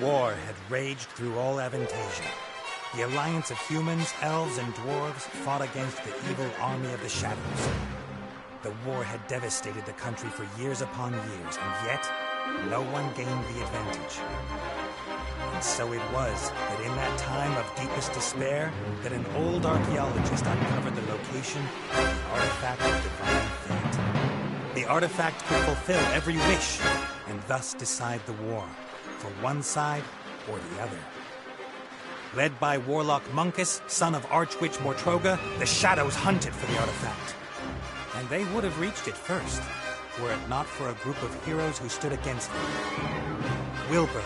War had raged through all Avantasia. The alliance of humans, elves, and dwarves fought against the evil army of the Shadows. The war had devastated the country for years upon years, and yet, no one gained the advantage. And so it was that in that time of deepest despair, that an old archaeologist uncovered the location of the artifact of divine fate. The artifact could fulfill every wish, and thus decide the war, for one side or the other. Led by Warlock Munkus, son of Archwitch Mortroga, the Shadows hunted for the artifact. And they would have reached it first, were it not for a group of heroes who stood against them. Wilbur,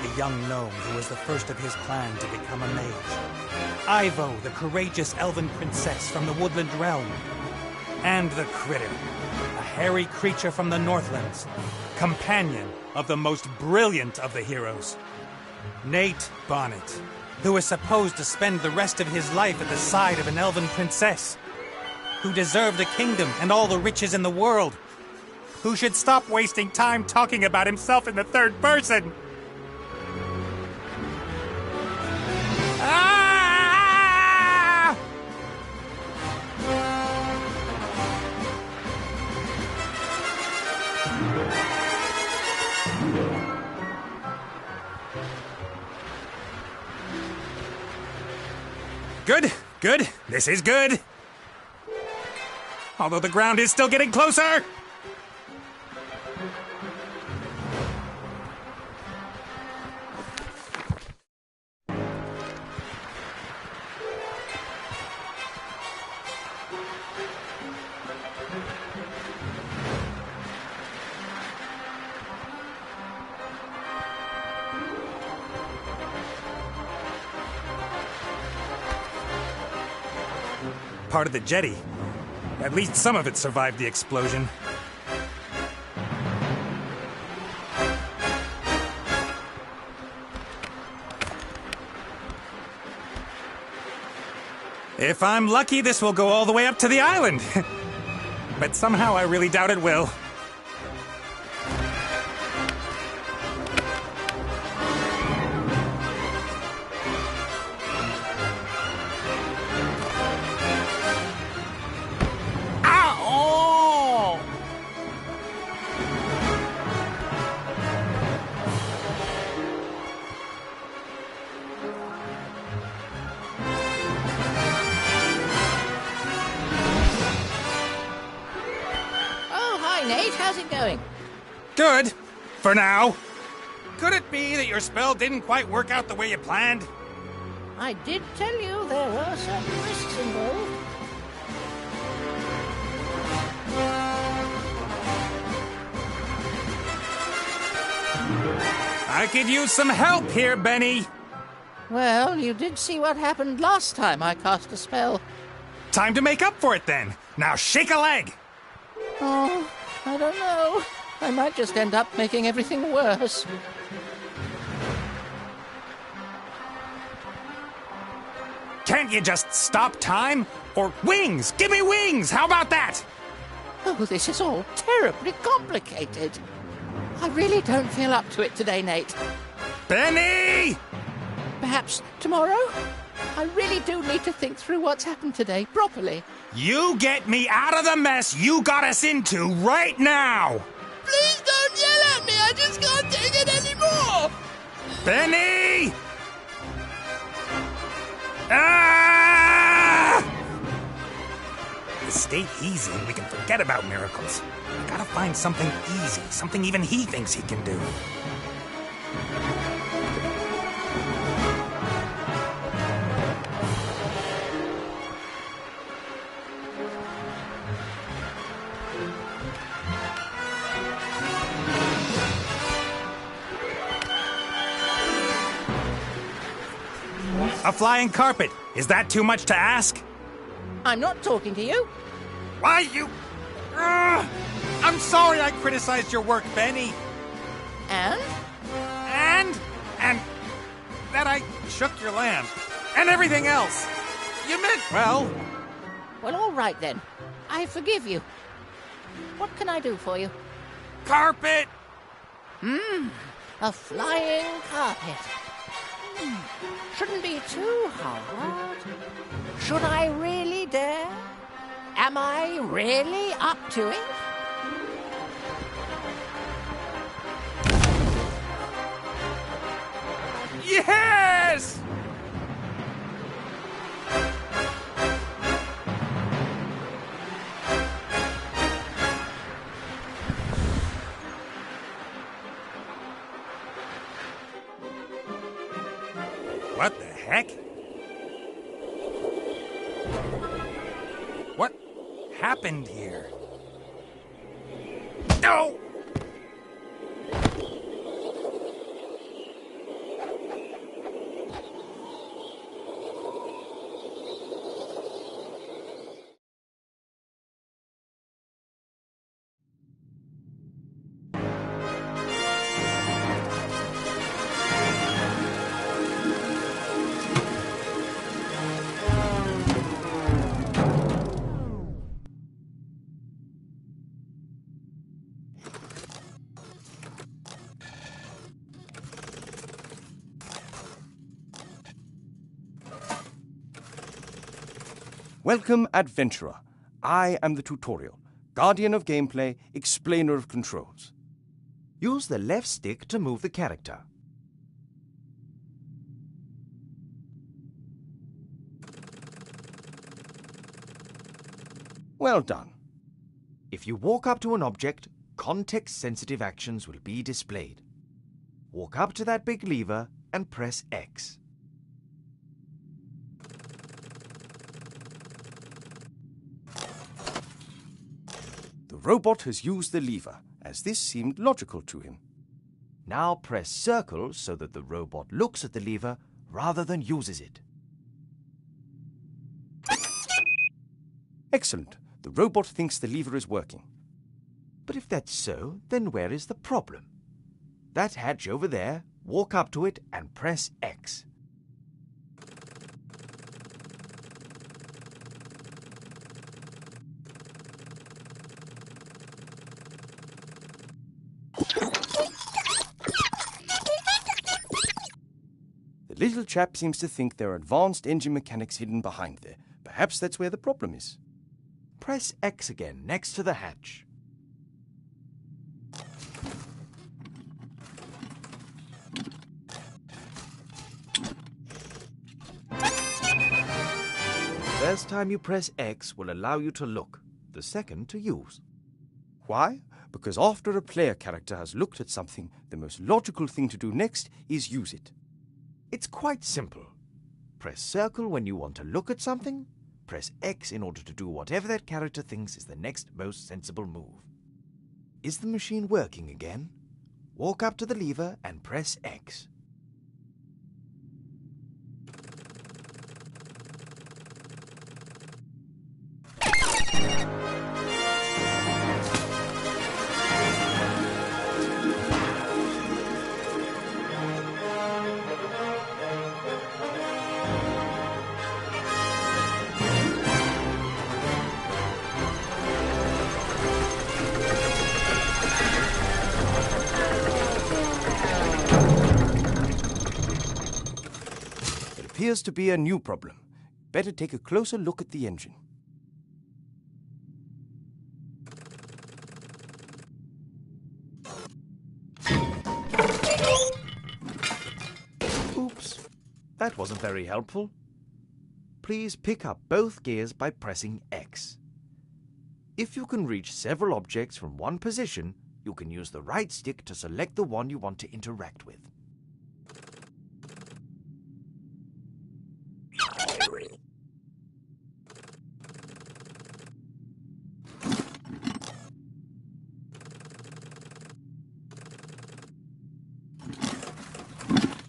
the young gnome who was the first of his clan to become a mage. Ivo, the courageous elven princess from the Woodland Realm. And the Critter, a hairy creature from the Northlands, companion of the most brilliant of the heroes, Nate Bonnet, who was supposed to spend the rest of his life at the side of an elven princess, who deserved a kingdom and all the riches in the world, who should stop wasting time talking about himself in the third person. Ah! Good, good. This is good. Although the ground is still getting closer. Part of the jetty. At least some of it survived the explosion. If I'm lucky, this will go all the way up to the island. But somehow I really doubt it will. Nate, how's it going? Good. For now. Could it be that your spell didn't quite work out the way you planned? I did tell you there were certain risks involved. I could use some help here, Benny. Well, you did see what happened last time I cast a spell. Time to make up for it then. Now shake a leg. Oh, I don't know. I might just end up making everything worse. Can't you just stop time? Or wings! Give me wings! How about that? Oh, this is all terribly complicated. I really don't feel up to it today, Nate. Benny! Perhaps tomorrow? I really do need to think through what's happened today properly. You get me out of the mess you got us into right now! Please don't yell at me! I just can't take it anymore! Benny! Ah! The state he's in, we can forget about miracles. I gotta find something easy, something even he thinks he can do. A flying carpet. Is that too much to ask? I'm not talking to you. Why, you... I'm sorry I criticized your work, Benny. And? And that I shook your lamp. And everything else. You meant well. Well, all right then. I forgive you. What can I do for you? Carpet! A flying carpet. Shouldn't be too hard. Should I really dare? Am I really up to it? Yes! What the heck? What happened here? No! Welcome, adventurer. I am the tutorial, guardian of gameplay, explainer of controls. Use the left stick to move the character. Well done. If you walk up to an object, context-sensitive actions will be displayed. Walk up to that big lever and press X. The robot has used the lever, as this seemed logical to him. Now press circle so that the robot looks at the lever rather than uses it. Excellent. The robot thinks the lever is working. But if that's so, then where is the problem? That hatch over there, walk up to it and press X. The little chap seems to think there are advanced engine mechanics hidden behind there. Perhaps that's where the problem is. Press X again next to the hatch. The first time you press X will allow you to look, the second to use. Why? Because after a player character has looked at something, the most logical thing to do next is use it. It's quite simple. Press circle when you want to look at something. Press X in order to do whatever that character thinks is the next most sensible move. Is the machine working again? Walk up to the lever and press X. Appears to be a new problem. Better take a closer look at the engine. Oops, that wasn't very helpful. Please pick up both gears by pressing X. If you can reach several objects from one position, you can use the right stick to select the one you want to interact with.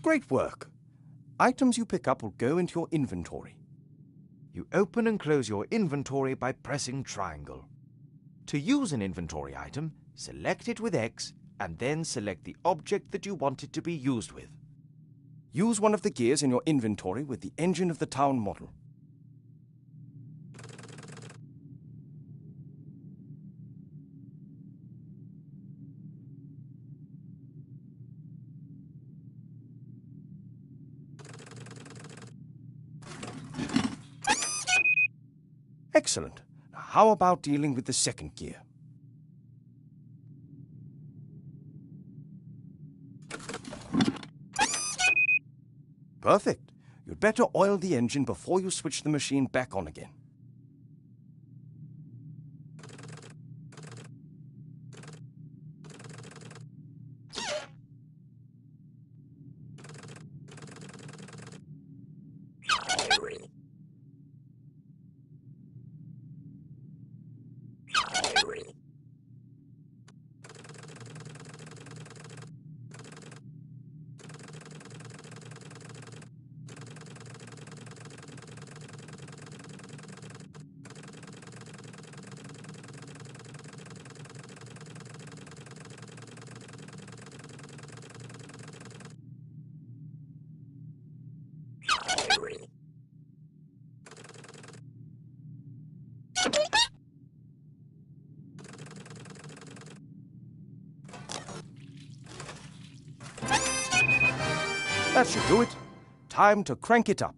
Great work. Items you pick up will go into your inventory. You open and close your inventory by pressing triangle. To use an inventory item, select it with X and then select the object that you want it to be used with. Use one of the gears in your inventory with the engine of the town model. Excellent. Now, how about dealing with the second gear? Perfect. You'd better oil the engine before you switch the machine back on again. That should do it. Time to crank it up.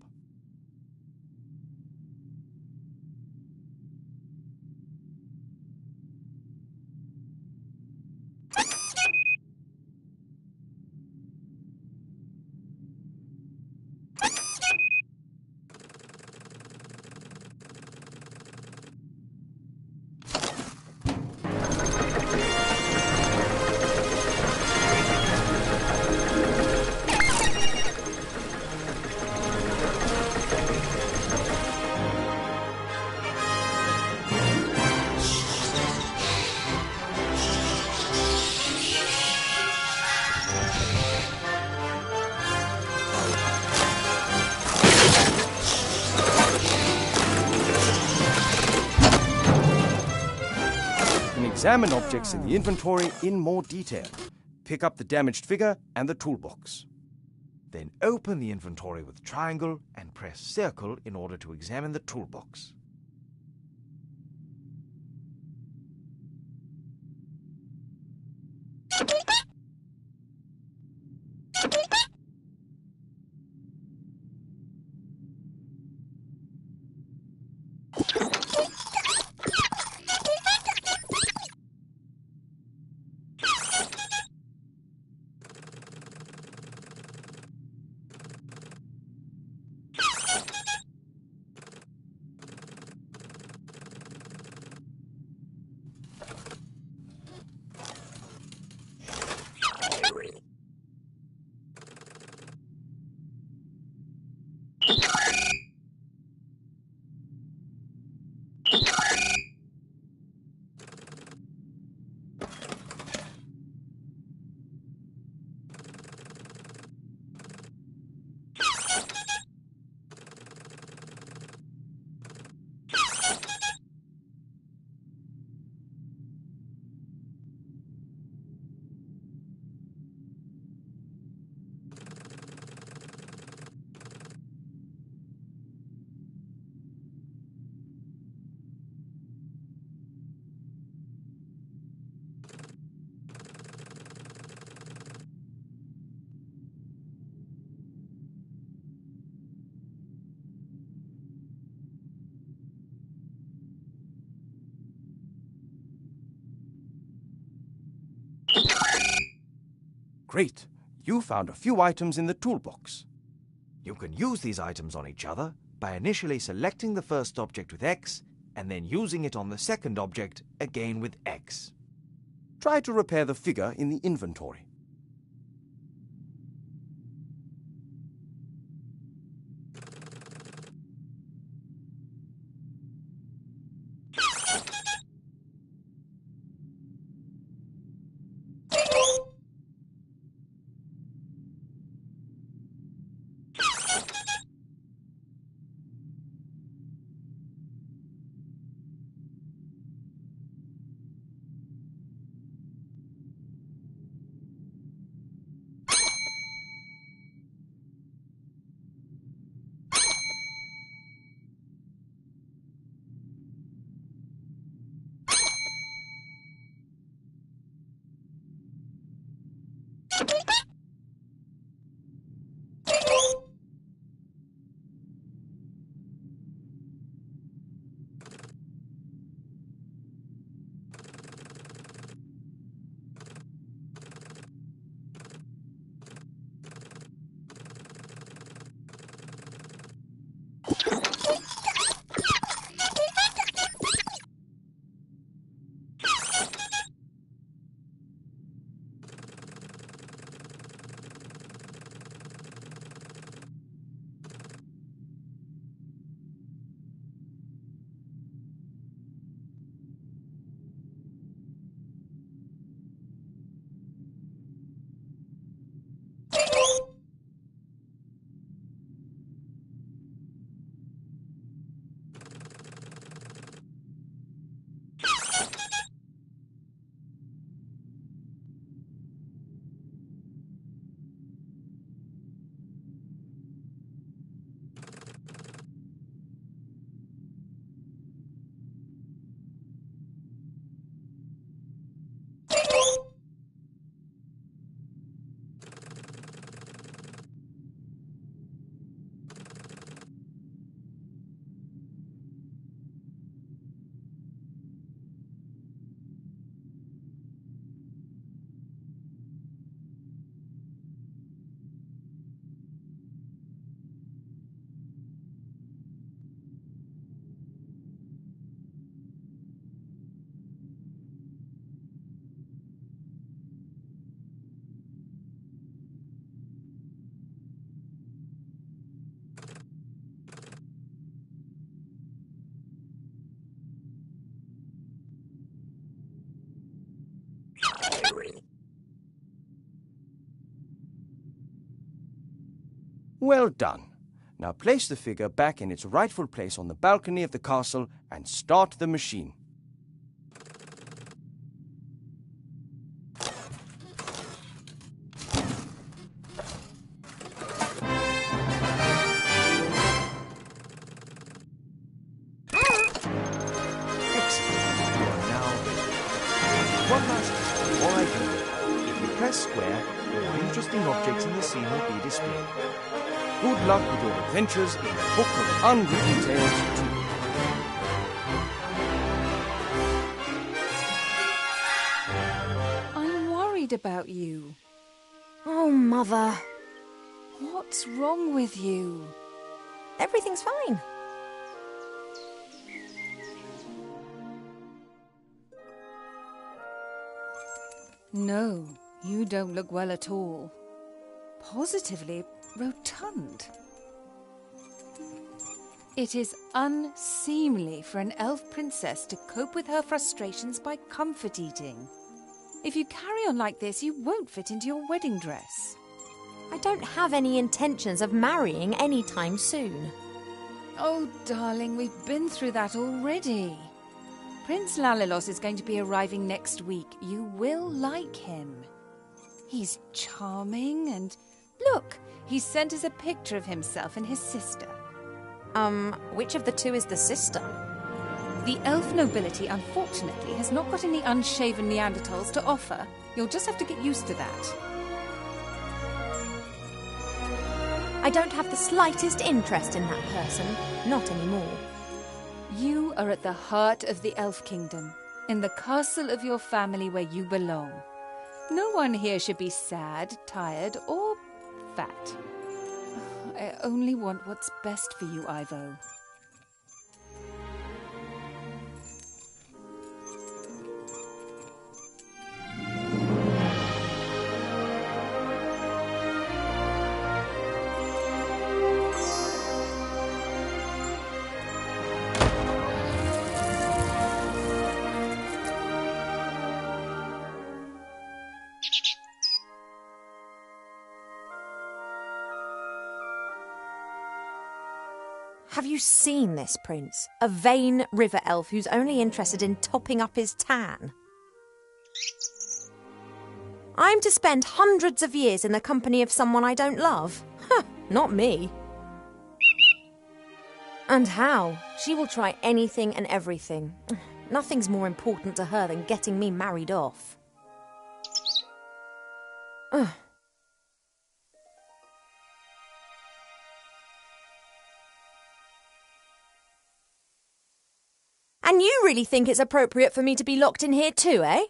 Examine objects in the inventory in more detail. Pick up the damaged figure and the toolbox. Then open the inventory with triangle and press circle in order to examine the toolbox. Great. You found a few items in the toolbox. You can use these items on each other by initially selecting the first object with X and then using it on the second object again with X. Try to repair the figure in the inventory. Well done. Now place the figure back in its rightful place on the balcony of the castle and start the machine. One last time before I go. If you press square, all interesting objects in the scene will be displayed. Good luck with your adventures in the Book of Unwritten Tales 2. I'm worried about you. Oh, Mother. What's wrong with you? Everything's fine. No, you don't look well at all. Positively rotund. It is unseemly for an elf princess to cope with her frustrations by comfort eating. If you carry on like this, you won't fit into your wedding dress. I don't have any intentions of marrying anytime soon. Oh, darling, we've been through that already. Prince Lalilos is going to be arriving next week. You will like him. He's charming and... Look, he sent us a picture of himself and his sister. Which of the two is the sister? The elf nobility, unfortunately, has not got any unshaven Neanderthals to offer. You'll just have to get used to that. I don't have the slightest interest in that person. Not anymore. You are at the heart of the elf kingdom, in the castle of your family where you belong. No one here should be sad, tired, or fat. I only want what's best for you, Ivo. Have you seen this, Prince? A vain river elf who's only interested in topping up his tan. I'm to spend hundreds of years in the company of someone I don't love? Huh, not me. And how? She will try anything and everything. Nothing's more important to her than getting me married off. Ugh. And you really think it's appropriate for me to be locked in here too, eh?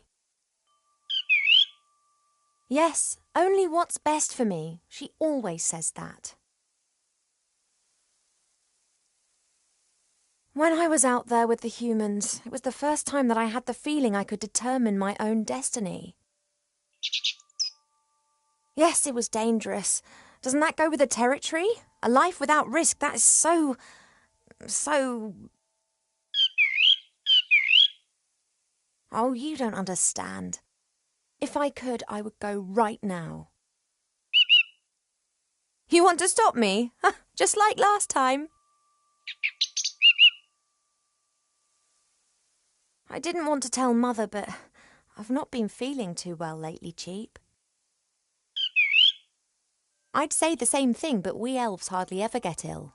Yes, only what's best for me. She always says that. When I was out there with the humans, it was the first time that I had the feeling I could determine my own destiny. Yes, it was dangerous. Doesn't that go with the territory? A life without risk, that is so... Oh, you don't understand. If I could, I would go right now. You want to stop me? Just like last time. I didn't want to tell Mother, but I've not been feeling too well lately, Cheap. I'd say the same thing, but we elves hardly ever get ill.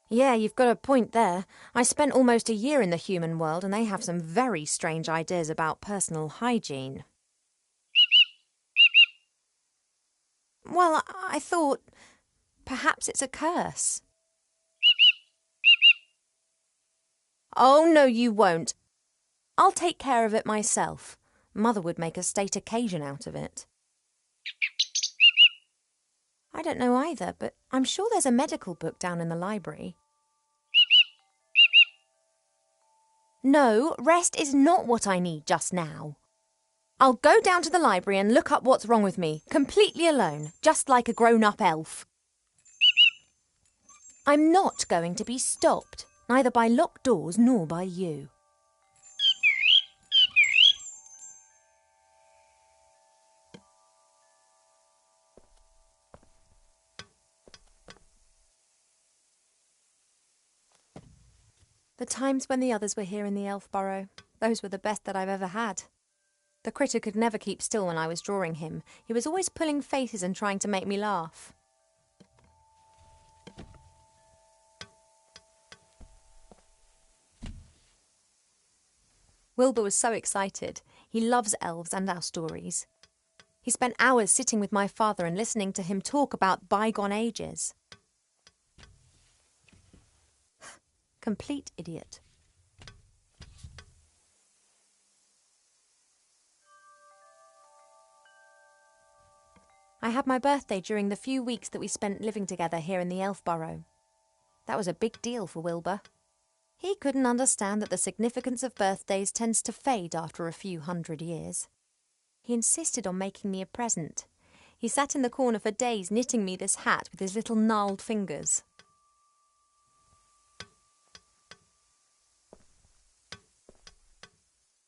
Yeah, you've got a point there. I spent almost a year in the human world and they have some very strange ideas about personal hygiene. Well, I thought perhaps it's a curse. Oh, no, you won't. I'll take care of it myself. Mother would make a state occasion out of it. I don't know either, but I'm sure there's a medical book down in the library. No, rest is not what I need just now. I'll go down to the library and look up what's wrong with me, completely alone, just like a grown-up elf. I'm not going to be stopped, neither by locked doors nor by you. The times when the others were here in the elf burrow, those were the best that I've ever had. The critter could never keep still when I was drawing him. He was always pulling faces and trying to make me laugh. Wilbur was so excited. He loves elves and our stories. He spent hours sitting with my father and listening to him talk about bygone ages. Complete idiot. I had my birthday during the few weeks that we spent living together here in the elf burrow. That was a big deal for Wilbur. He couldn't understand that the significance of birthdays tends to fade after a few hundred years. He insisted on making me a present. He sat in the corner for days knitting me this hat with his little gnarled fingers.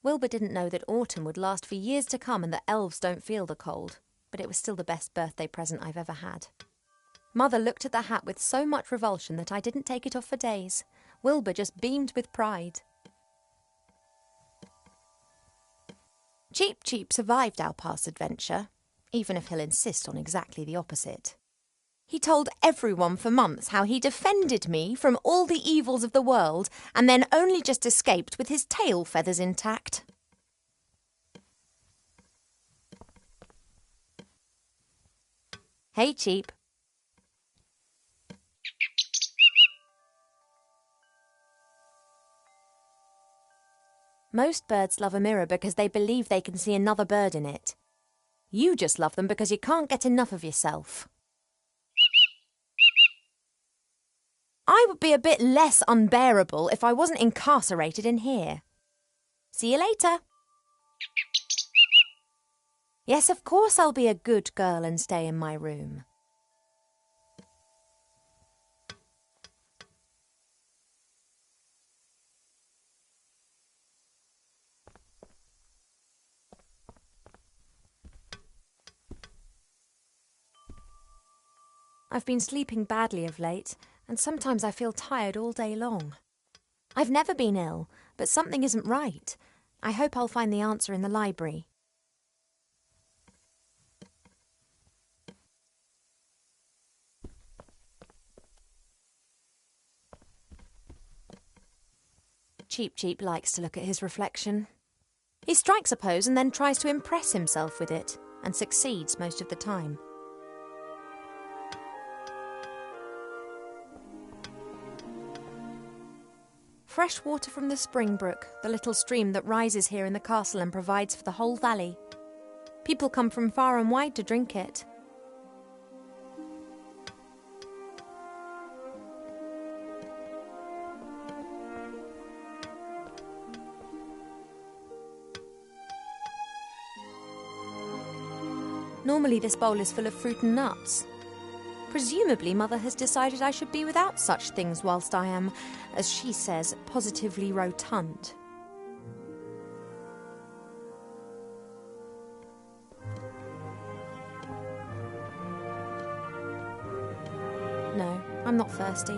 Wilbur didn't know that autumn would last for years to come and that elves don't feel the cold, but it was still the best birthday present I've ever had. Mother looked at the hat with so much revulsion that I didn't take it off for days. Wilbur just beamed with pride. Cheep Cheep survived our past adventure, even if he'll insist on exactly the opposite. He told everyone for months how he defended me from all the evils of the world and then only just escaped with his tail feathers intact. Hey, Cheep. Most birds love a mirror because they believe they can see another bird in it. You just love them because you can't get enough of yourself. I would be a bit less unbearable if I wasn't incarcerated in here. See you later. Yes, of course I'll be a good girl and stay in my room. I've been sleeping badly of late, and sometimes I feel tired all day long. I've never been ill, but something isn't right. I hope I'll find the answer in the library. Cheep Cheep likes to look at his reflection. He strikes a pose and then tries to impress himself with it, and succeeds most of the time. Fresh water from the spring brook, the little stream that rises here in the castle and provides for the whole valley. People come from far and wide to drink it. Normally this bowl is full of fruit and nuts. Presumably Mother has decided I should be without such things whilst I am, as she says, positively rotund. No, I'm not thirsty.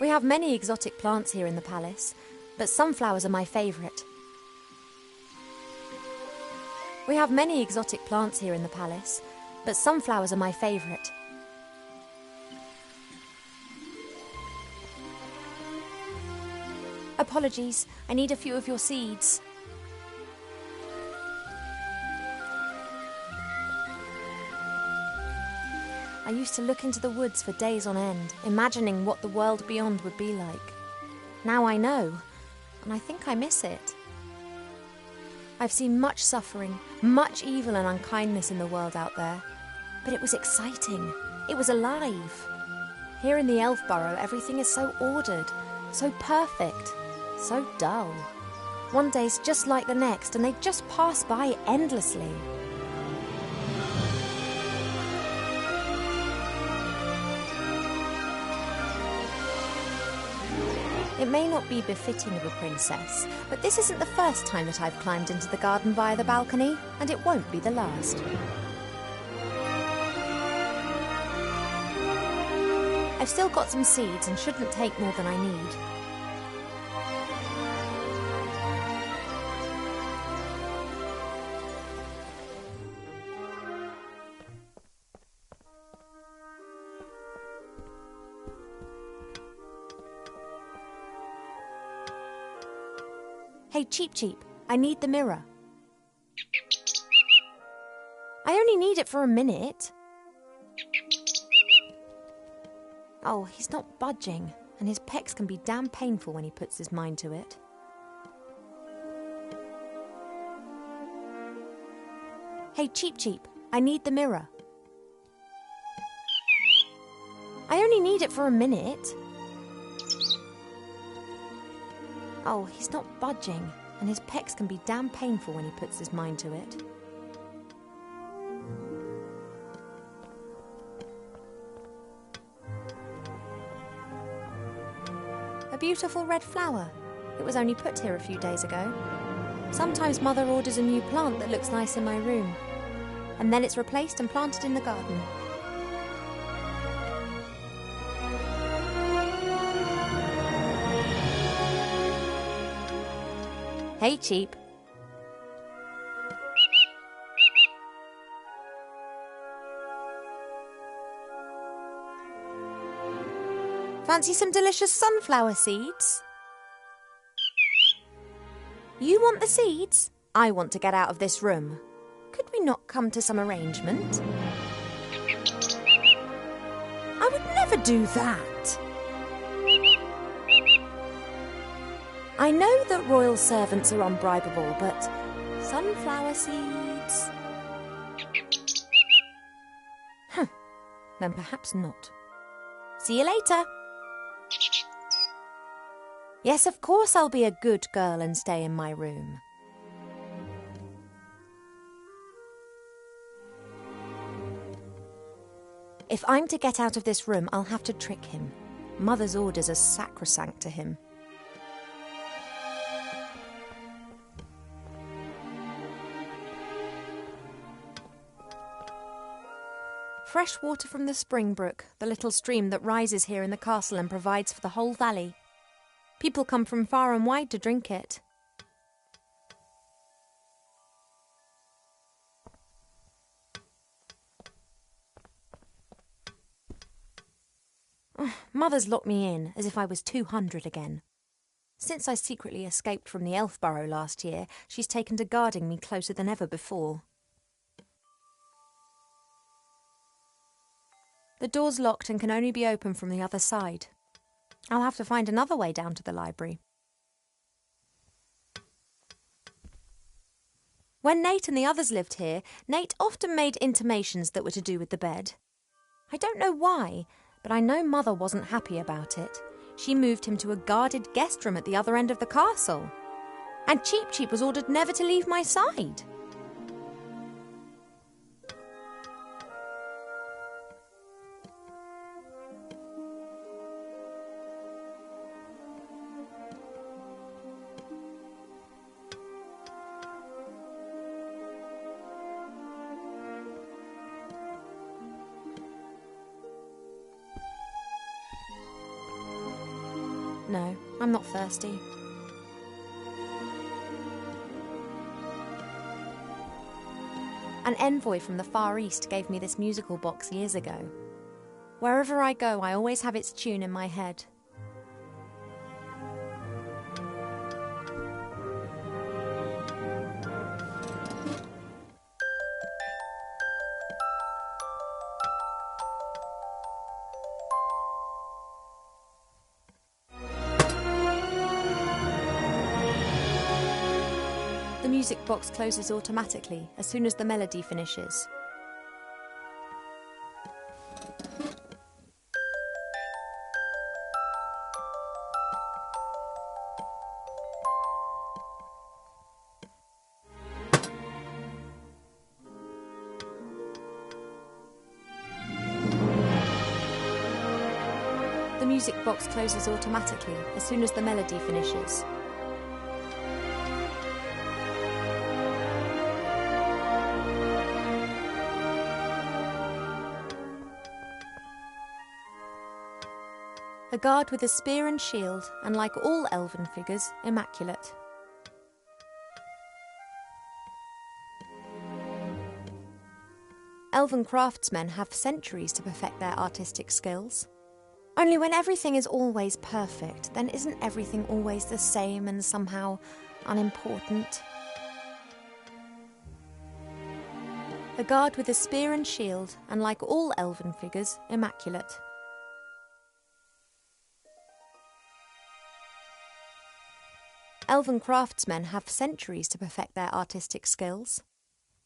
We have many exotic plants here in the palace, but sunflowers are my favourite. We have many exotic plants here in the palace, but sunflowers are my favourite. Apologies, I need a few of your seeds. I used to look into the woods for days on end, imagining what the world beyond would be like. Now I know, and I think I miss it. I've seen much suffering, much evil and unkindness in the world out there, but it was exciting. It was alive. Here in the Elf Burrow, everything is so ordered, so perfect, so dull. One day's just like the next, and they just pass by endlessly. It may not be befitting of a princess, but this isn't the first time that I've climbed into the garden via the balcony, and it won't be the last. I've still got some seeds and shouldn't take more than I need. Hey, Cheep Cheep, I need the mirror. I only need it for a minute. Oh, he's not budging, and his pecs can be damn painful when he puts his mind to it. Hey, Cheep Cheep, I need the mirror. I only need it for a minute. Oh, he's not budging, and his pecs can be damn painful when he puts his mind to it. A beautiful red flower. It was only put here a few days ago. Sometimes Mother orders a new plant that looks nice in my room, and then it's replaced and planted in the garden. Hey, Cheep. Fancy some delicious sunflower seeds? You want the seeds? I want to get out of this room. Could we not come to some arrangement? I would never do that. I know that royal servants are unbribable, but sunflower seeds? Then perhaps not. See you later. Yes, of course I'll be a good girl and stay in my room. If I'm to get out of this room, I'll have to trick him. Mother's orders are sacrosanct to him. Fresh water from the spring brook, the little stream that rises here in the castle and provides for the whole valley. People come from far and wide to drink it. Mother's locked me in, as if I was 200 again. Since I secretly escaped from the elf burrow last year, she's taken to guarding me closer than ever before. The door's locked and can only be opened from the other side. I'll have to find another way down to the library. When Nate and the others lived here, Nate often made intimations that were to do with the bed. I don't know why, but I know Mother wasn't happy about it. She moved him to a guarded guest room at the other end of the castle. And Cheep Cheep was ordered never to leave my side. No, I'm not thirsty. An envoy from the Far East gave me this musical box years ago. Wherever I go, I always have its tune in my head. The music box closes automatically as soon as the melody finishes. The music box closes automatically as soon as the melody finishes. A guard with a spear and shield, and like all elven figures, immaculate. Elven craftsmen have centuries to perfect their artistic skills. Only when everything is always perfect, then isn't everything always the same and somehow unimportant? A guard with a spear and shield, and like all elven figures, immaculate. Elven craftsmen have centuries to perfect their artistic skills.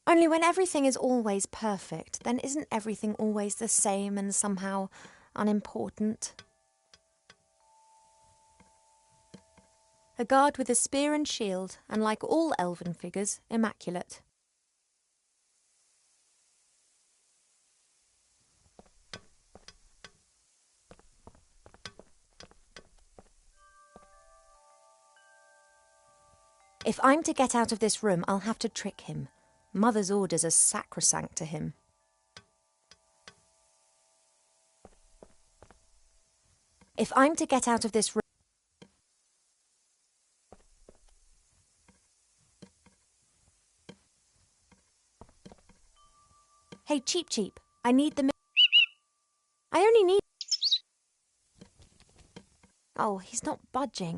Only when everything is always perfect, then isn't everything always the same and somehow unimportant? A guard with a spear and shield, and like all elven figures, immaculate. If I'm to get out of this room, I'll have to trick him. Mother's orders are sacrosanct to him. If I'm to get out of this room... Hey, Cheep Cheep, I need the... I only need... Oh, he's not budging.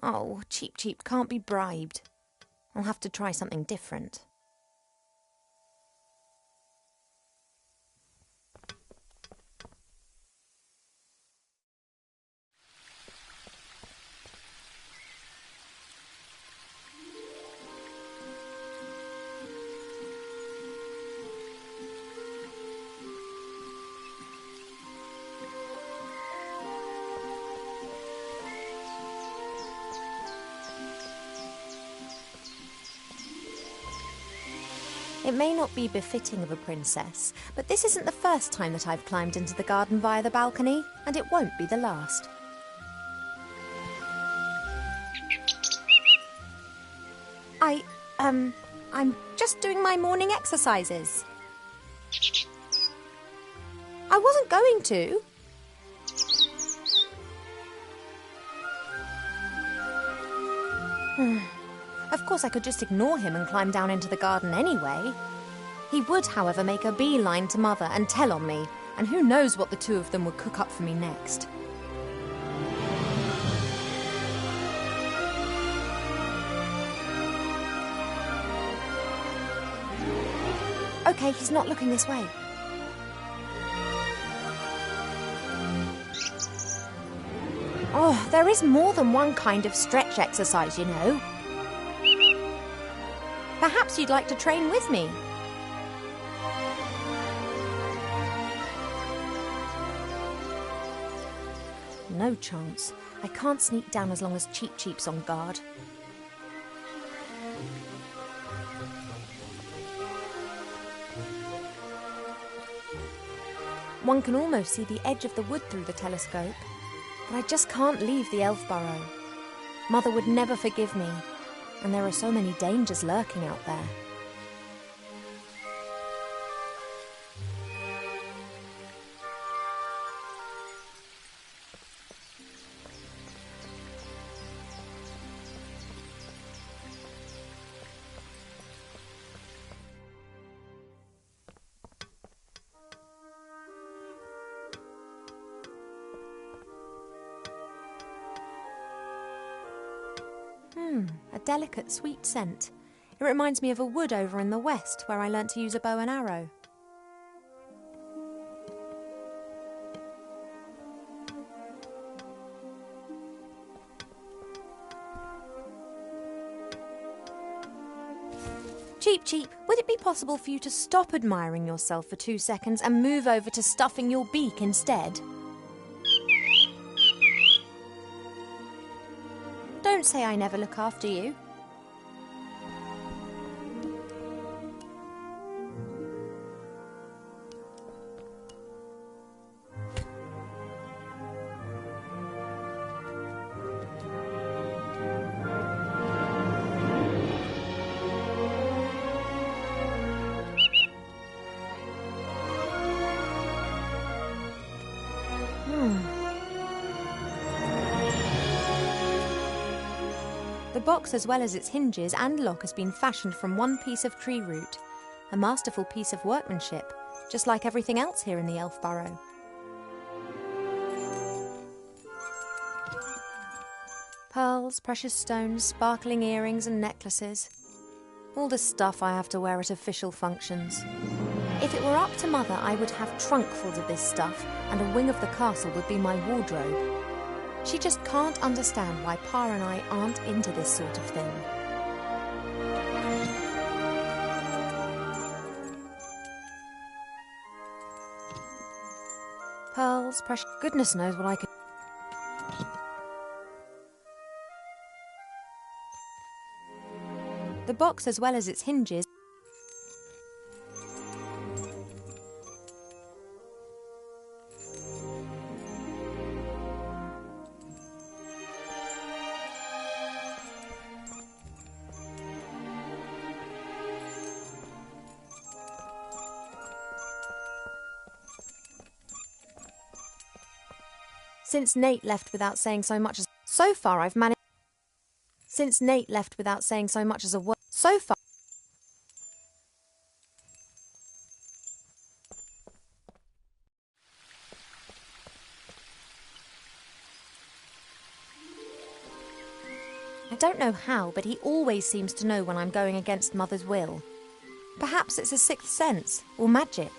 Oh, Cheep Cheep can't be bribed. I'll have to try something different. It may not be befitting of a princess, but this isn't the first time that I've climbed into the garden via the balcony, and it won't be the last. I'm just doing my morning exercises. I wasn't going to. Of course, I could just ignore him and climb down into the garden anyway. He would, however, make a beeline to Mother and tell on me, and who knows what the two of them would cook up for me next. Okay, he's not looking this way. Oh, there is more than one kind of stretch exercise, you know. Perhaps you'd like to train with me. No chance. I can't sneak down as long as Cheep Cheep's on guard. One can almost see the edge of the wood through the telescope, but I just can't leave the elf burrow. Mother would never forgive me, and there are so many dangers lurking out there. A delicate, sweet scent. It reminds me of a wood over in the west where I learnt to use a bow and arrow. Cheep Cheep, would it be possible for you to stop admiring yourself for 2 seconds and move over to stuffing your beak instead? Don't say I never look after you. The box, as well as its hinges and lock, has been fashioned from one piece of tree root. A masterful piece of workmanship, just like everything else here in the Elf Burrow. Pearls, precious stones, sparkling earrings and necklaces. All the stuff I have to wear at official functions. If it were up to Mother, I would have trunkfuls of this stuff, and a wing of the castle would be my wardrobe. She just can't understand why Pa and I aren't into this sort of thing. Pearls, precious... Goodness knows what I could... The box, as well as its hinges... Since Nate left without saying so much as... So far, I've managed... Since Nate left without saying so much as a word... So far... I don't know how, but he always seems to know when I'm going against Mother's will. Perhaps it's a sixth sense, or magic.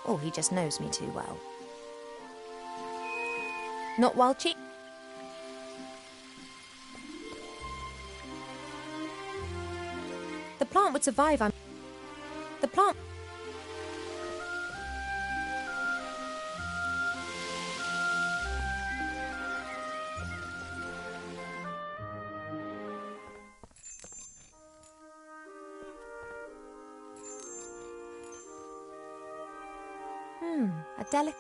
Or he just knows me too well. Not while cheek. The plant would survive. The plant. A delicate.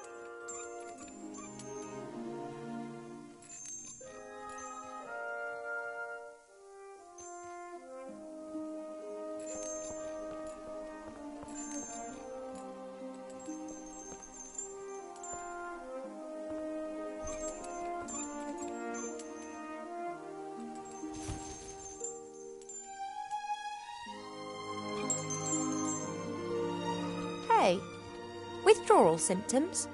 Hey, withdrawal symptoms?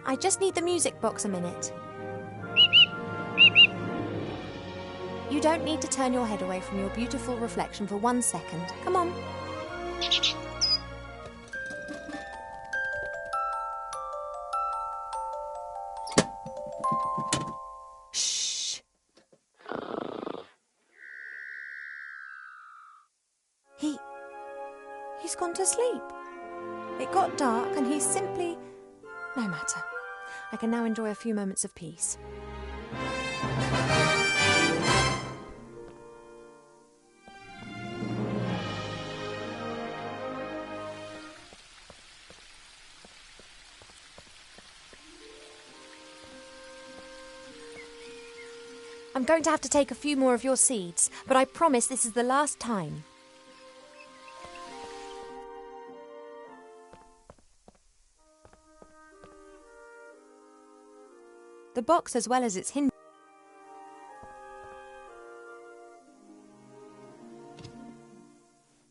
I just need the music box a minute. You don't need to turn your head away from your beautiful reflection for 1 second. Come on. Shh. He's gone to sleep. It got dark and he's simply... No matter. I can now enjoy a few moments of peace. I'm going to have to take a few more of your seeds, but I promise this is the last time. The box, as well as its hinge.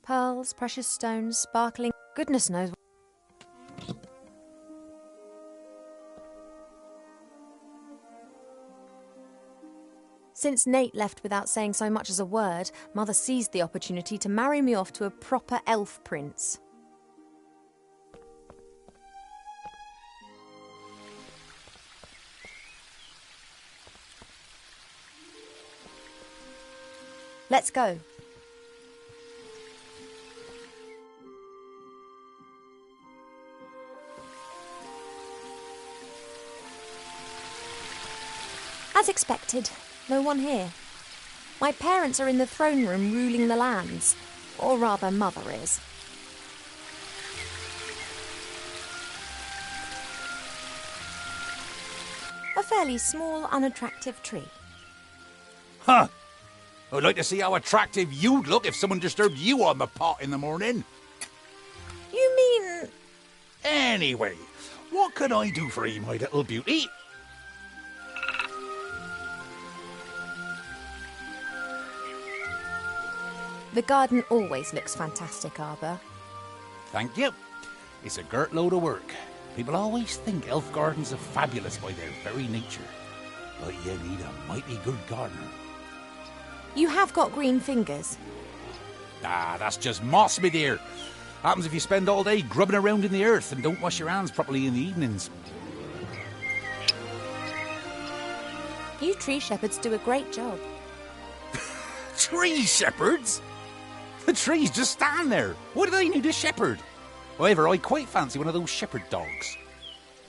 Pearls, precious stones, sparkling... Goodness knows. Since Nate left without saying so much as a word, Mother seized the opportunity to marry me off to a proper elf prince. Let's go. As expected, no one here. My parents are in the throne room ruling the lands, or rather Mother is. A fairly small, unattractive tree. Huh! I'd like to see how attractive you'd look if someone disturbed you on the pot in the morning. You mean... Anyway, what can I do for you, my little beauty? The garden always looks fantastic, Arbor. Thank you. It's a girt load of work. People always think elf gardens are fabulous by their very nature. But you need a mighty good gardener. You have got green fingers. Ah, that's just moss, me dear. Happens if you spend all day grubbing around in the earth and don't wash your hands properly in the evenings. You tree shepherds do a great job. Tree shepherds? The trees just stand there. What do they need a shepherd? However, I quite fancy one of those shepherd dogs.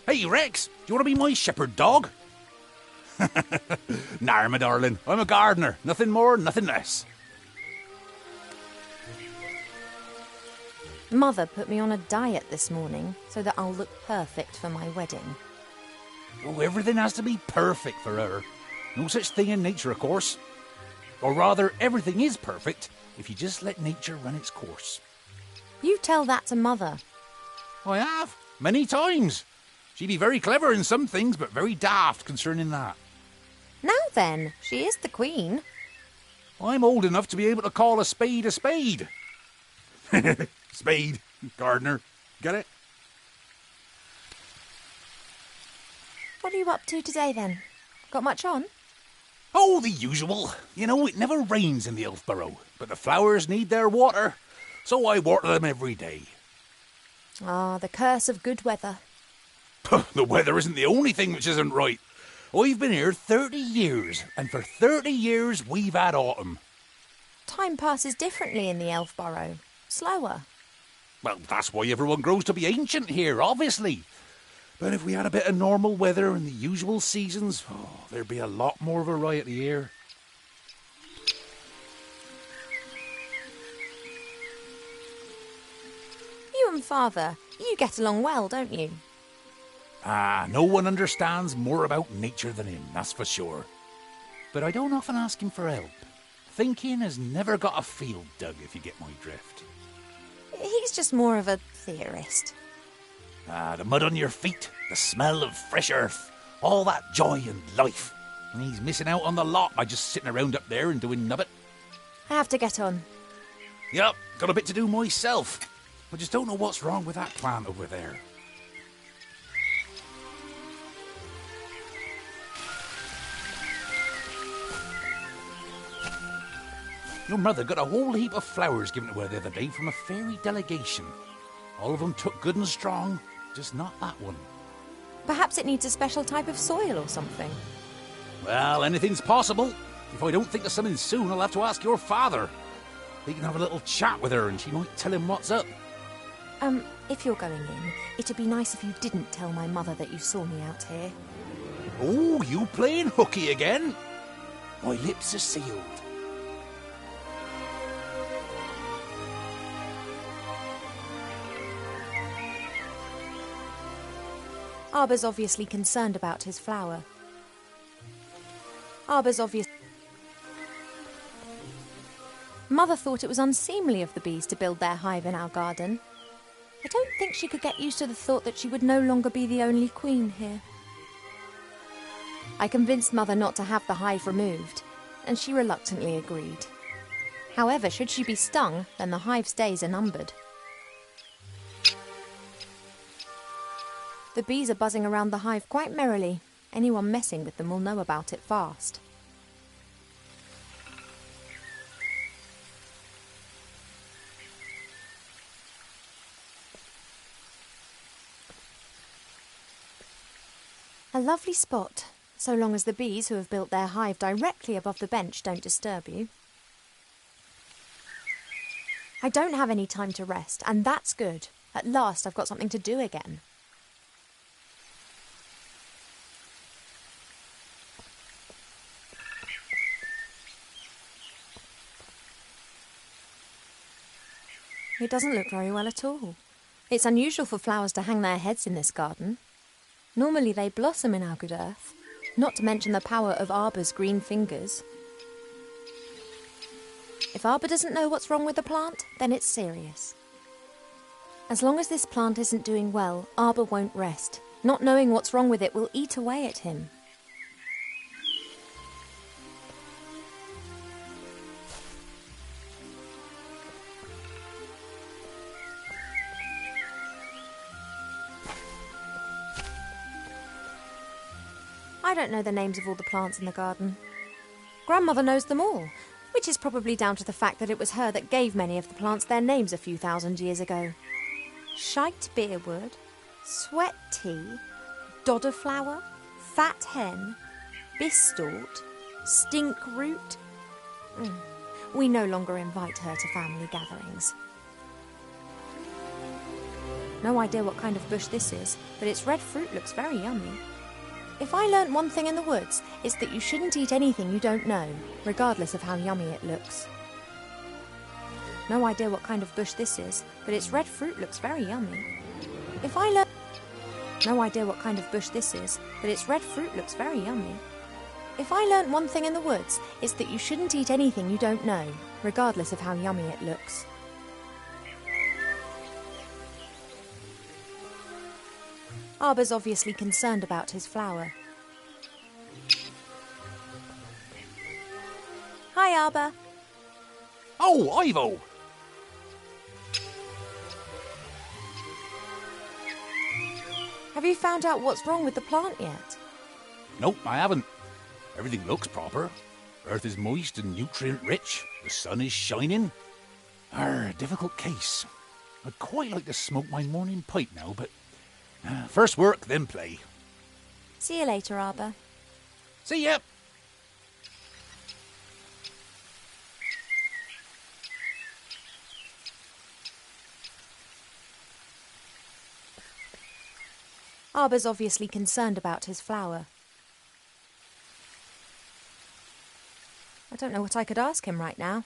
Hey, Rex, do you want to be my shepherd dog? Nah, my darling. I'm a gardener. Nothing more, nothing less. Mother put me on a diet this morning so that I'll look perfect for my wedding. Oh, everything has to be perfect for her. No such thing in nature, of course. Or rather, everything is perfect if you just let nature run its course. You tell that to Mother. I have, many times. She'd be very clever in some things, but very daft concerning that. Now then, she is the queen. I'm old enough to be able to call a spade a spade. Spade, gardener. Get it? What are you up to today then? Got much on? Oh, the usual. You know, it never rains in the Elfborough, but the flowers need their water, so I water them every day. Ah, the curse of good weather. The weather isn't the only thing which isn't right. I've been here 30 years, and for 30 years we've had autumn. Time passes differently in the Elfborough. Slower. Well, that's why everyone grows to be ancient here, obviously. But if we had a bit of normal weather and the usual seasons, there'd be a lot more variety here. You and Father, you get along well, don't you? Ah, no one understands more about nature than him, that's for sure. But I don't often ask him for help. Thinking has never got a field dug, if you get my drift. He's just more of a theorist. Ah, the mud on your feet, the smell of fresh earth, all that joy and life. And he's missing out on the lot by just sitting around up there and doing nubbit. I have to get on. Yup, got a bit to do myself. I just don't know what's wrong with that plant over there. Your mother got a whole heap of flowers given to her the other day from a fairy delegation. All of them took good and strong, just not that one. Perhaps it needs a special type of soil or something. Well, anything's possible. If I don't think of something soon, I'll have to ask your father. He can have a little chat with her and she might tell him what's up. If you're going in, it'd be nice if you didn't tell my mother that you saw me out here. Oh, you playing hooky again? My lips are sealed. Arbor's obviously concerned about his flower. Mother thought it was unseemly of the bees to build their hive in our garden. I don't think she could get used to the thought that she would no longer be the only queen here. I convinced Mother not to have the hive removed, and she reluctantly agreed. However, should she be stung, then the hive's days are numbered. The bees are buzzing around the hive quite merrily. Anyone messing with them will know about it fast. A lovely spot, so long as the bees who have built their hive directly above the bench don't disturb you. I don't have any time to rest, and that's good. At last I've got something to do again. It doesn't look very well at all. It's unusual for flowers to hang their heads in this garden. Normally they blossom in our good earth, not to mention the power of Arbor's green fingers. If Arbor doesn't know what's wrong with the plant, then it's serious. As long as this plant isn't doing well, Arbor won't rest. Not knowing what's wrong with it will eat away at him. I don't know the names of all the plants in the garden. Grandmother knows them all, which is probably down to the fact that it was her that gave many of the plants their names a few thousand years ago. Shite beerwood, sweat tea, dodder flower, fat hen, bistort, stink root. We no longer invite her to family gatherings. No idea what kind of bush this is, but its red fruit looks very yummy. If I learnt one thing in the woods, it's that you shouldn't eat anything you don't know, regardless of how yummy it looks. No idea what kind of bush this is, but its red fruit looks very yummy. If I learnt... No idea what kind of bush this is, but its red fruit looks very yummy. If I learnt one thing in the woods, it's that you shouldn't eat anything you don't know, regardless of how yummy it looks. Arbor's obviously concerned about his flower. Hi, Arbor. Oh, Ivo! Have you found out what's wrong with the plant yet? Nope, I haven't. Everything looks proper. Earth is moist and nutrient-rich. The sun is shining. Difficult case. I'd quite like to smoke my morning pipe now, but... first work, then play. See you later, Arbor. See ya! Arbor's obviously concerned about his flower. I don't know what I could ask him right now.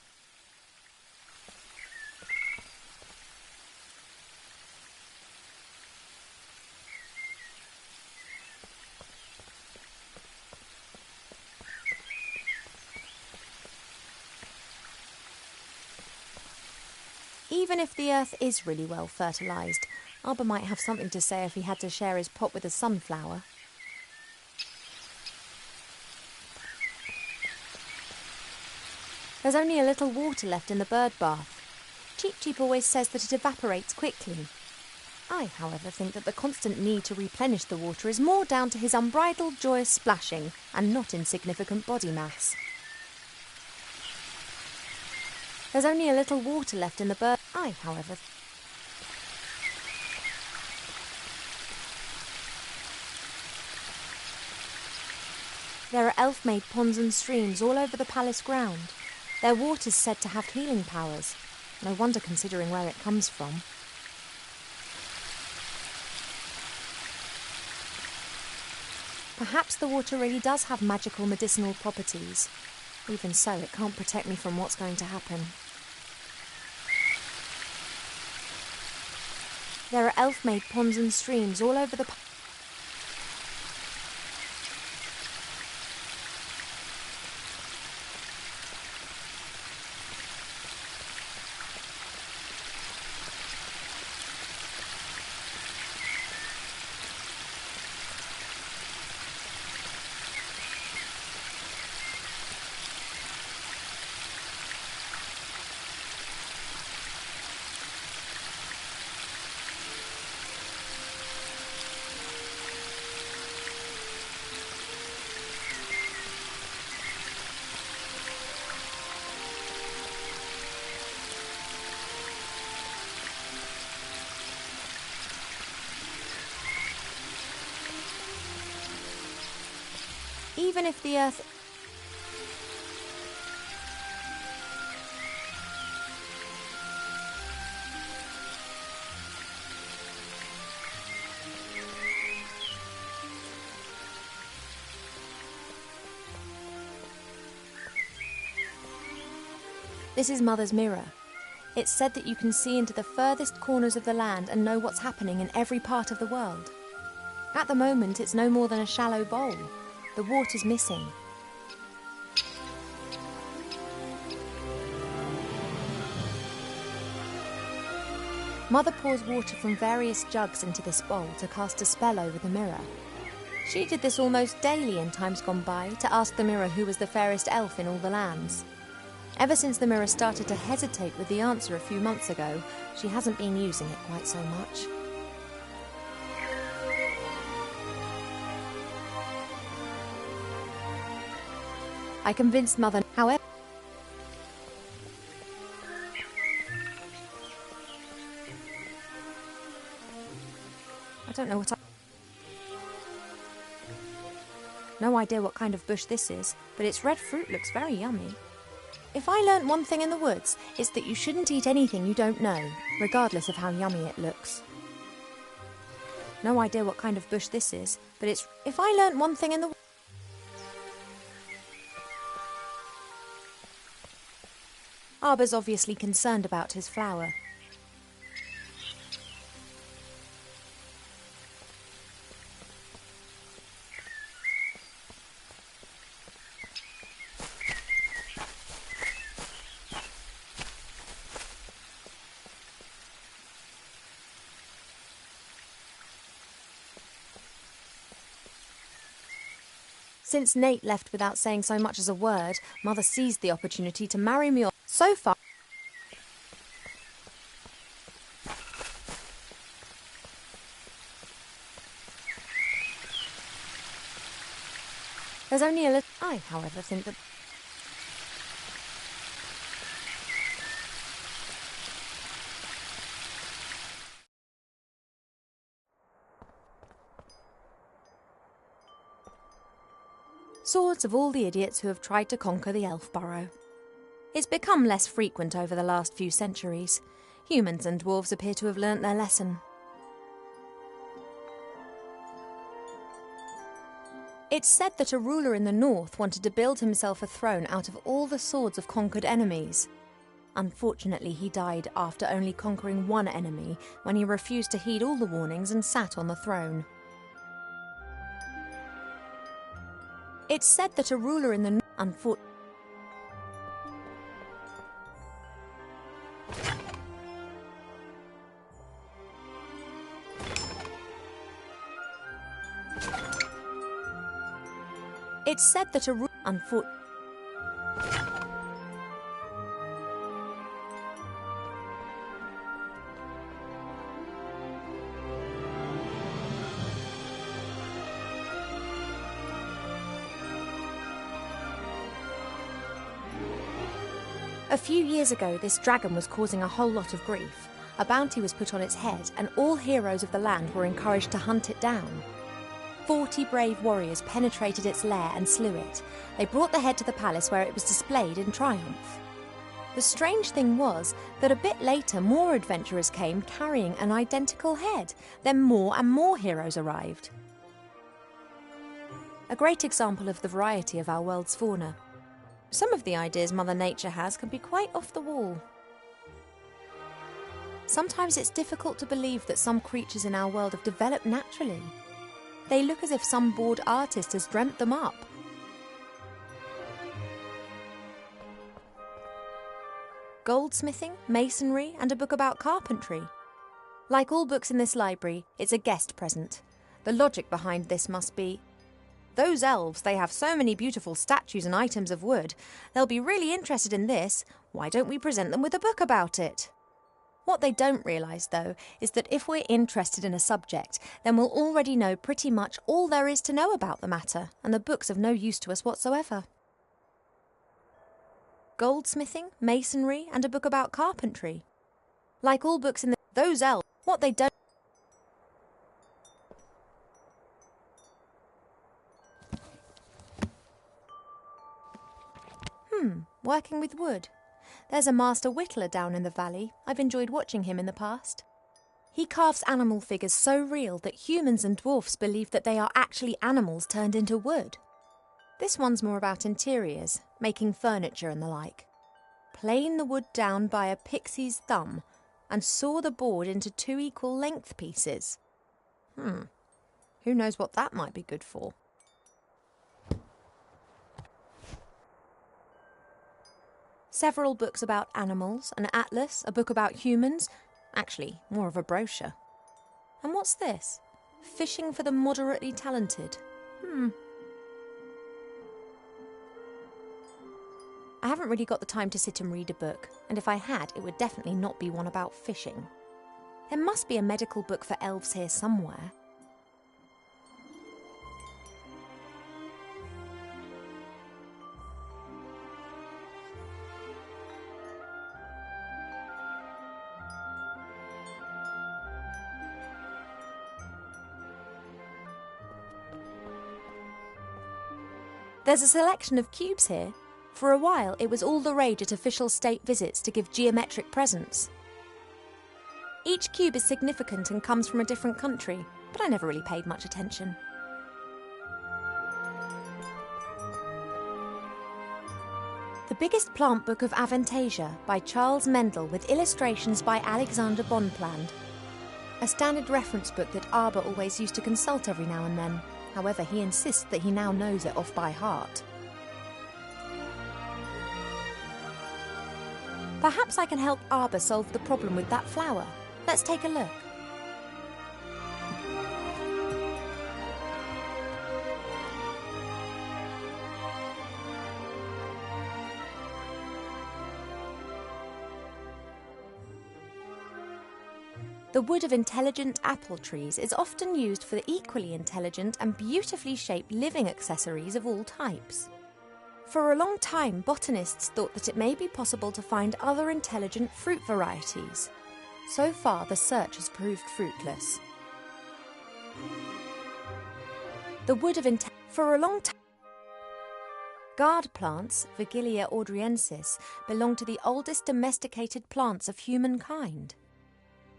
Even if the earth is really well fertilised, Arbor might have something to say if he had to share his pot with a sunflower. There's only a little water left in the bird bath. Cheep Cheep always says that it evaporates quickly. I, however, think that the constant need to replenish the water is more down to his unbridled joyous splashing and not insignificant body mass. There's only a little water left in the bird... I, however... There are elf-made ponds and streams all over the palace ground. Their water's said to have healing powers. No wonder considering where it comes from. Perhaps the water really does have magical medicinal properties. Even so, it can't protect me from what's going to happen. There are elf-made ponds and streams all over the... Even if the earth... This is Mother's mirror. It's said that you can see into the furthest corners of the land and know what's happening in every part of the world. At the moment, it's no more than a shallow bowl. The water's missing. Mother pours water from various jugs into this bowl to cast a spell over the mirror. She did this almost daily in times gone by to ask the mirror who was the fairest elf in all the lands. Ever since the mirror started to hesitate with the answer a few months ago, she hasn't been using it quite so much. I convinced Mother, however. I don't know what No idea what kind of bush this is, but its red fruit looks very yummy. If I learnt one thing in the woods, it's that you shouldn't eat anything you don't know, regardless of how yummy it looks. No idea what kind of bush this is, but if I learnt one thing in the Arbor's obviously concerned about his flower. Since Nate left without saying so much as a word, Mother seized the opportunity to marry me off. So far, there's only a little. I, however, think that swords of all the idiots who have tried to conquer the elf burrow. It's become less frequent over the last few centuries. Humans and dwarves appear to have learnt their lesson. It's said that a ruler in the north wanted to build himself a throne out of all the swords of conquered enemies. Unfortunately, he died after only conquering one enemy when he refused to heed all the warnings and sat on the throne. It's said that a ruler in the It's said that a A few years ago, this dragon was causing a whole lot of grief. A bounty was put on its head, and all heroes of the land were encouraged to hunt it down. 40 brave warriors penetrated its lair and slew it. They brought the head to the palace where it was displayed in triumph. The strange thing was that a bit later more adventurers came carrying an identical head. Then more and more heroes arrived. A great example of the variety of our world's fauna. Some of the ideas Mother Nature has can be quite off the wall. Sometimes it's difficult to believe that some creatures in our world have developed naturally. They look as if some bored artist has dreamt them up. Goldsmithing, masonry, and a book about carpentry. Like all books in this library, it's a guest present. The logic behind this must be, those elves, they have so many beautiful statues and items of wood. They'll be really interested in this. Why don't we present them with a book about it? What they don't realise, though, is that if we're interested in a subject, then we'll already know pretty much all there is to know about the matter, and the book's of no use to us whatsoever. Goldsmithing, masonry, and a book about carpentry. Like all books in those elves, what they don't... Working with wood. There's a master whittler down in the valley. I've enjoyed watching him in the past. He carves animal figures so real that humans and dwarfs believe that they are actually animals turned into wood. This one's more about interiors, making furniture and the like. Plane the wood down by a pixie's thumb and saw the board into 2 equal length pieces. Who knows what that might be good for? Several books about animals, an atlas, a book about humans, Actually, more of a brochure. And what's this? Fishing for the moderately talented. I haven't really got the time to sit and read a book, and if I had, it would definitely not be one about fishing. There must be a medical book for elves here somewhere. There's a selection of cubes here. For a while, it was all the rage at official state visits to give geometric presents. Each cube is significant and comes from a different country, but I never really paid much attention. The Biggest Plant Book of Avantasia by Charles Mendel with illustrations by Alexander Bonpland. A standard reference book that Arbor always used to consult every now and then. However, he insists that he now knows it off by heart. Perhaps I can help Arbor solve the problem with that flower. Let's take a look. The wood of intelligent apple trees is often used for the equally intelligent and beautifully shaped living accessories of all types. For a long time, botanists thought that it may be possible to find other intelligent fruit varieties. So far, the search has proved fruitless. The wood of for a long time, guard plants, Vigilia audriensis, belong to the oldest domesticated plants of humankind.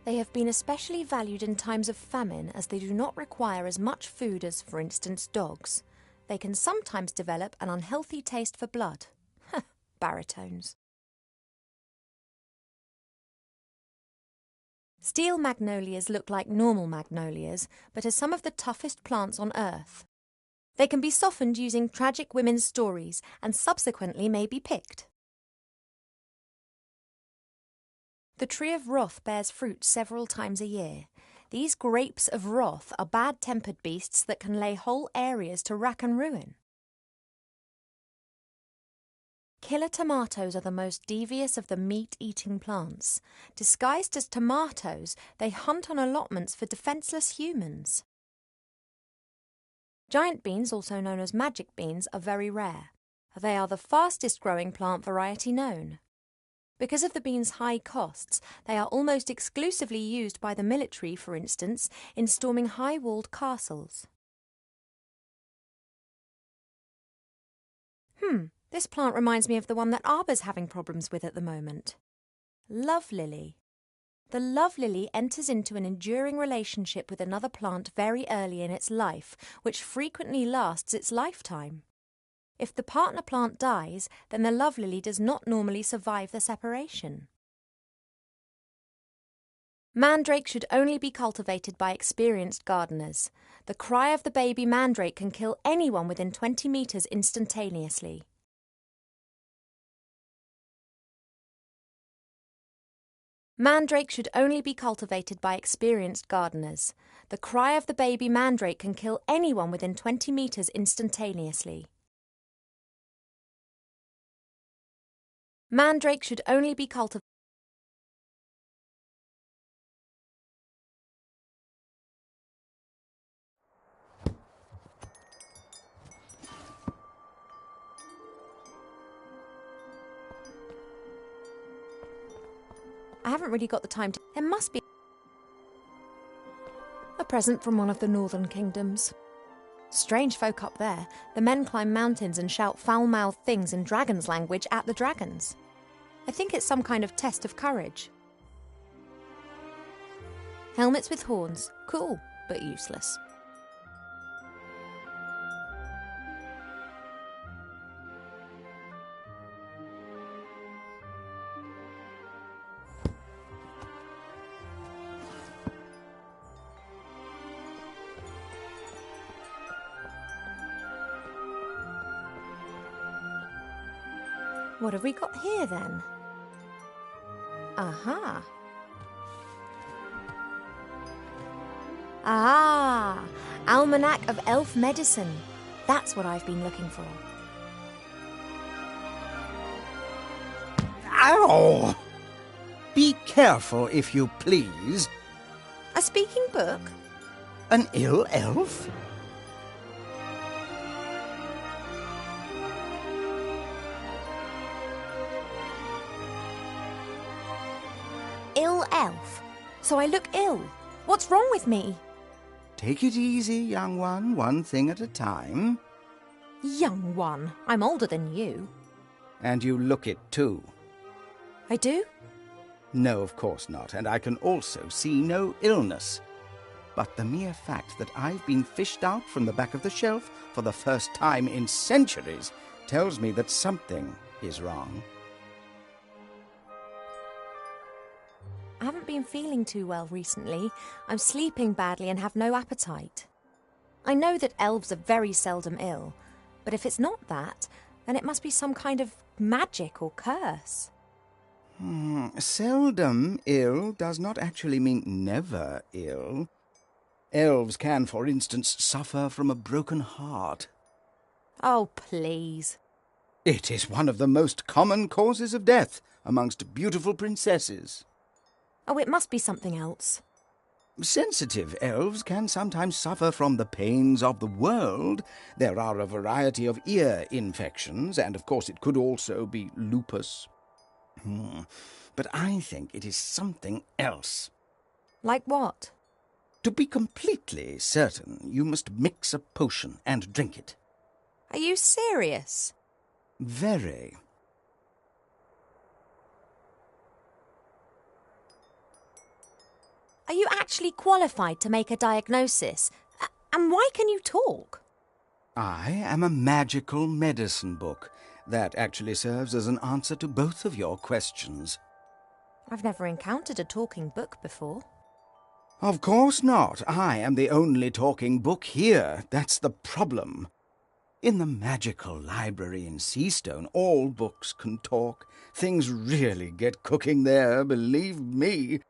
They have been especially valued in times of famine as they do not require as much food as, for instance, dogs. They can sometimes develop an unhealthy taste for blood. Baritones. Steel magnolias look like normal magnolias, but are some of the toughest plants on Earth. They can be softened using tragic women's stories and subsequently may be picked. The tree of wrath bears fruit several times a year. These grapes of wrath are bad-tempered beasts that can lay whole areas to rack and ruin. Killer tomatoes are the most devious of the meat-eating plants. Disguised as tomatoes, they hunt on allotments for defenceless humans. Giant beans, also known as magic beans, are very rare. They are the fastest-growing plant variety known. Because of the beans' high costs, they are almost exclusively used by the military, for instance, in storming high-walled castles. This plant reminds me of the one that Arbor's having problems with at the moment. Love lily. The love lily enters into an enduring relationship with another plant very early in its life, which frequently lasts its lifetime. If the partner plant dies, then the love lily does not normally survive the separation. Mandrake should only be cultivated by experienced gardeners. The cry of the baby mandrake can kill anyone within 20 metres instantaneously. Mandrake should only be cultivated by experienced gardeners. The cry of the baby mandrake can kill anyone within 20 metres instantaneously. Mandrake should only be cultivated. I haven't really got the time to. There must be a present from one of the northern kingdoms. Strange folk up there. The men climb mountains and shout foul-mouthed things in dragon's language at the dragons. I think it's some kind of test of courage. Helmets with horns. Cool, but useless. What have we got here then? Aha! Ah, Almanac of Elf Medicine. That's what I've been looking for. Ow! Be careful, if you please. A speaking book? An ill elf? Ill elf? So I look ill. What's wrong with me? Take it easy, young one thing at a time. Young one, I'm older than you. And you look it too. I do? No, of course not, and I can also see no illness. But the mere fact that I've been fished out from the back of the shelf for the first time in centuries tells me that something is wrong. I haven't been feeling too well recently. I'm sleeping badly and have no appetite. I know that elves are very seldom ill, but if it's not that, then it must be some kind of magic or curse. Seldom ill does not actually mean never ill. Elves can, for instance, suffer from a broken heart. Oh, please. It is one of the most common causes of death amongst beautiful princesses. Oh, it must be something else. Sensitive elves can sometimes suffer from the pains of the world. There are a variety of ear infections, and of course it could also be lupus. But I think it is something else. Like what? To be completely certain, you must mix a potion and drink it. Are you serious? Very. Are you actually qualified to make a diagnosis? And why can you talk? I am a magical medicine book. That actually serves as an answer to both of your questions. I've never encountered a talking book before. Of course not. I am the only talking book here. That's the problem. In the magical library in Seastone, all books can talk. Things really get cooking there, believe me.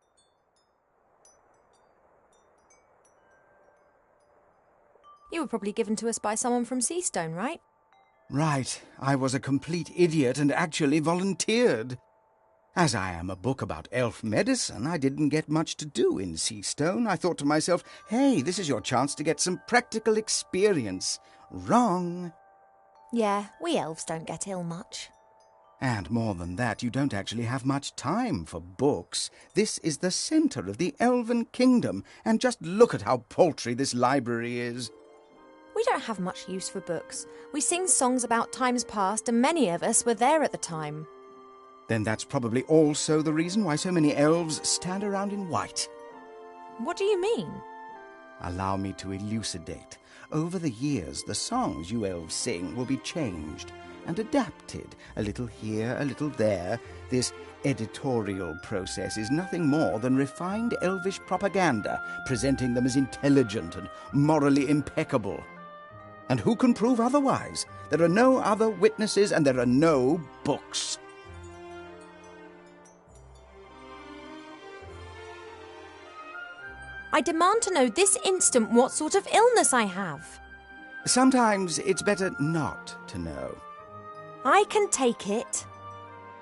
You were probably given to us by someone from Seastone, right? Right. I was a complete idiot and actually volunteered. As I am a book about elf medicine, I didn't get much to do in Seastone. I thought to myself, hey, this is your chance to get some practical experience. Wrong. Yeah, we elves don't get ill much. And more than that, you don't actually have much time for books. This is the centre of the elven kingdom, and just look at how paltry this library is. We don't have much use for books. We sing songs about times past, and many of us were there at the time. Then that's probably also the reason why so many elves stand around in white. What do you mean? Allow me to elucidate. Over the years, the songs you elves sing will be changed and adapted, a little here, a little there. This editorial process is nothing more than refined elvish propaganda, presenting them as intelligent and morally impeccable. And who can prove otherwise? There are no other witnesses and there are no books. I demand to know this instant what sort of illness I have. Sometimes it's better not to know. I can take it.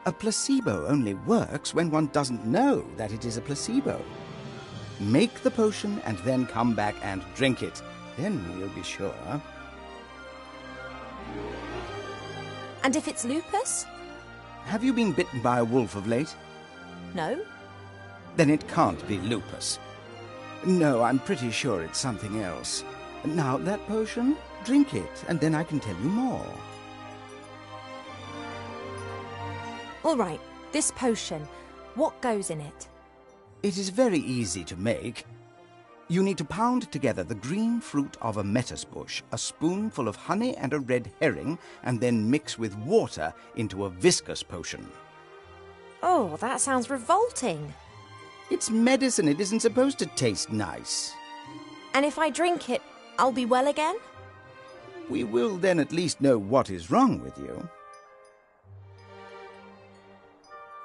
A placebo only works when one doesn't know that it is a placebo. Make the potion and then come back and drink it. Then we'll be sure. And if it's lupus? Have you been bitten by a wolf of late? No. Then it can't be lupus. No, I'm pretty sure it's something else. Now, that potion, drink it, and then I can tell you more. All right, this potion, what goes in it? It is very easy to make. You need to pound together the green fruit of a metis bush, a spoonful of honey and a red herring, and then mix with water into a viscous potion. Oh, that sounds revolting. It's medicine. It isn't supposed to taste nice. And if I drink it, I'll be well again? We will then at least know what is wrong with you.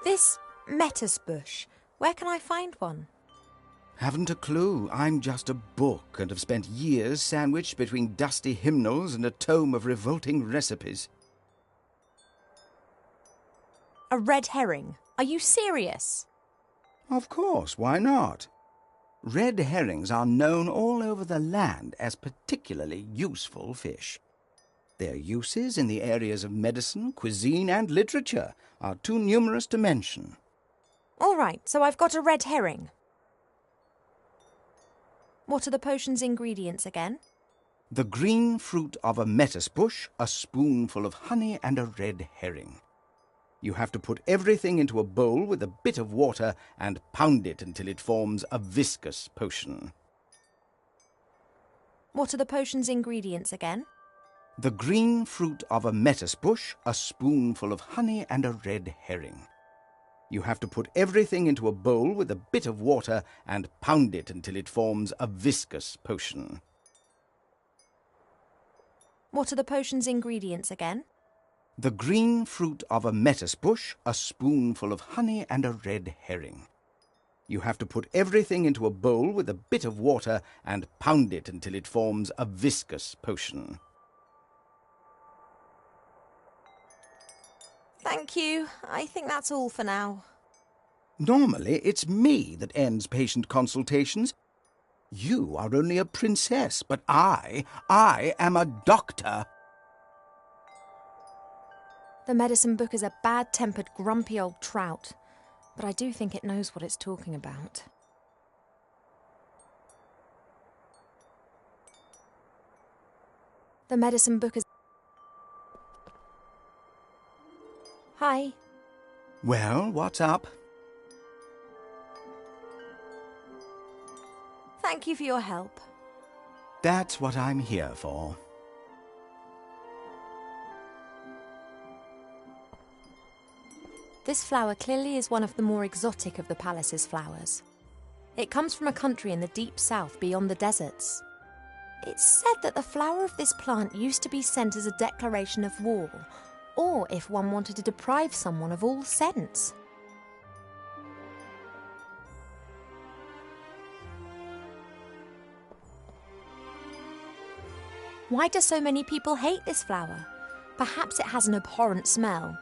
This metis bush, where can I find one? Haven't a clue. I'm just a book and have spent years sandwiched between dusty hymnals and a tome of revolting recipes. A red herring? Are you serious? Of course, why not? Red herrings are known all over the land as particularly useful fish. Their uses in the areas of medicine, cuisine, and literature are too numerous to mention. All right, so I've got a red herring. What are the potion's ingredients again? The green fruit of a metis bush, a spoonful of honey, and a red herring. You have to put everything into a bowl with a bit of water and pound it until it forms a viscous potion. What are the potion's ingredients again? The green fruit of a metis bush, a spoonful of honey, and a red herring. You have to put everything into a bowl with a bit of water and pound it until it forms a viscous potion. What are the potion's ingredients again? The green fruit of a metis bush, a spoonful of honey, and a red herring. You have to put everything into a bowl with a bit of water and pound it until it forms a viscous potion. Thank you. I think that's all for now. Normally, it's me that ends patient consultations. You are only a princess, but I am a doctor. The medicine book is a bad-tempered, grumpy old trout, but I do think it knows what it's talking about. The medicine book is... Hi. Well, what's up? Thank you for your help. That's what I'm here for. This flower clearly is one of the more exotic of the palace's flowers. It comes from a country in the deep south beyond the deserts. It's said that the flower of this plant used to be sent as a declaration of war, or if one wanted to deprive someone of all sense. Why do so many people hate this flower? Perhaps it has an abhorrent smell.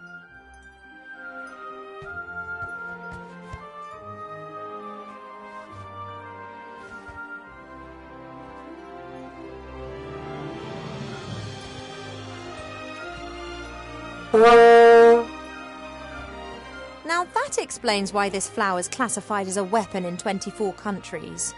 Now that explains why this flower is classified as a weapon in 24 countries.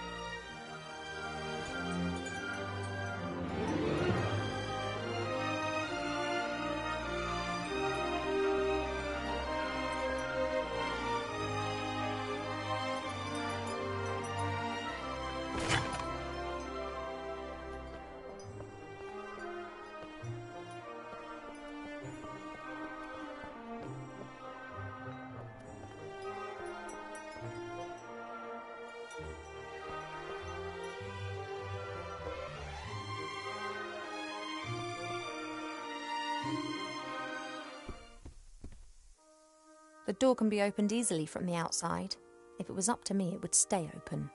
The door can be opened easily from the outside. If it was up to me, it would stay open.